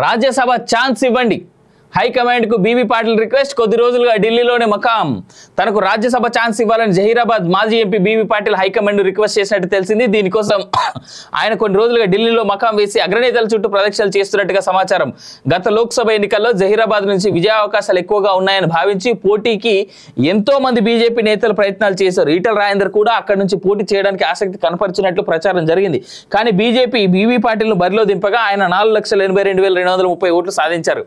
Rajya Sabha chance ఇవ్వండి. హైకమాండ్కు BB Patil request. కొద్ది రోజులుగా ఢిల్లీలోనే మకాం. తనకు రాజ్యసభ ఛాన్స్ ఇవ్వాలని జహీరాబాద్ మాజీ MP B B Patil high command request చేసినట్టు తెలిసింది. దీనికోసం ఆయన కొన్ని రోజులుగా ఢిల్లీలో మకాం వేసి అగ్రనేతల చుట్టూ ప్రదక్షిణలు చేస్తున్నట్టుగా సమాచారం. గత లోక్సభ ఎన్నికల్లో జహీరాబాద్ నుంచి విజయావకాశాలు ఎక్కువగా ఉన్నాయని భావించి పోటీకి ఎంతో మంది బీజేపీ నేతలు ప్రయత్నాలు చేశారు. ఈటల రాజేందర్ కూడా అక్కడి నుంచి పోటీ చేయడానికి ఆసక్తి కనపరిచినట్లు ప్రచారం జరిగింది. కానీ బీజేపీ బీబీ పాటిల్ను బరిలో దింపగా ఆయన 4,82,230 ఓట్లు సాధించారు.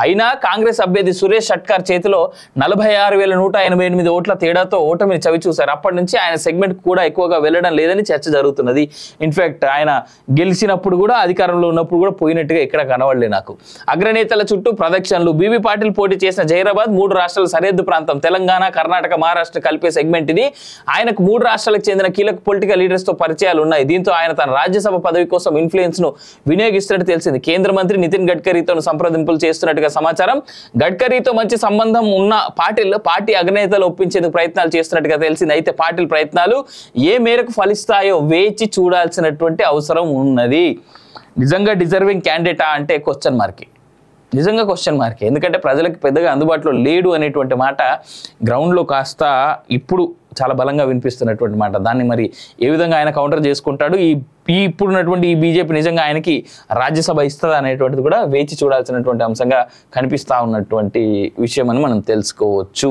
అయినా కాంగ్రెస్ అభ్యర్థి సురేష్ షట్కార్ చేతిలో 46,188 ఓట్ల తేడాతో ఓటమిని చవి చూశారు. అప్పటి నుంచి ఆయన సెగ్మెంట్ కూడా ఎక్కువగా వెళ్లడం లేదని చర్చ జరుగుతున్నది. ఇన్ఫాక్ట్ ఆయన గెలిచినప్పుడు కూడా అధికారంలో ఉన్నప్పుడు కూడా పోయినట్టుగా ఇక్కడ కనబడలే నాకు. అగ్రనేతల చుట్టూ ప్రదక్షిణలు. బీబీ పాటిల్ పోటీ చేసిన జహీరాబాద్ 3 రాష్ట్రాల సరిహద్దు ప్రాంతం. తెలంగాణ, కర్ణాటక, మహారాష్ట్ర కలిపే సెగ్మెంట్ ఇది. ఆయనకు 3 రాష్ట్రాలకు చెందిన కీలక పొలిటికల్ లీడర్స్ తో పరిచయాలు ఉన్నాయి. దీంతో ఆయన తన రాజ్యసభ పదవి కోసం ఇన్ఫ్లుయెన్స్ ను వినియోగిస్తున్నట్టు తెలిసింది. కేంద్ర మంత్రి నితిన్ గడ్కరీతో సంప్రదింపులు చేస్తున్నట్టుగా సమాచారం. గడ్కరీతో మంచి సంబంధం ఉన్న పాటిల్ పార్టీ అగ్రనేతలు ఒప్పించేందుకు ప్రయత్నాలు చేస్తున్నట్టుగా తెలిసింది. అయితే పాటిల్ ప్రయత్నాలు ఏ మేరకు ఫలిస్తాయో వేచి చూడాల్సినటువంటి అవసరం ఉన్నది. నిజంగా డిజర్వింగ్ క్యాండిడేటా అంటే క్వశ్చన్ మార్క్. నిజంగా క్వశ్చన్ మార్క్. ఎందుకంటే ప్రజలకు పెద్దగా అందుబాటులో లేడు అనేటువంటి మాట గ్రౌండ్లో కాస్త ఇప్పుడు చాలా బలంగా వినిపిస్తున్నటువంటి మాట. దాన్ని మరి ఏ విధంగా ఆయన కౌంటర్ చేసుకుంటాడు, ఇప్పుడున్నటువంటి ఈ బీజేపీ నిజంగా ఆయనకి రాజ్యసభ ఇస్తుందా అనేటువంటిది కూడా వేచి చూడాల్సినటువంటి అంశంగా కనిపిస్తూ ఉన్నటువంటి విషయం అని మనం తెలుసుకోవచ్చు.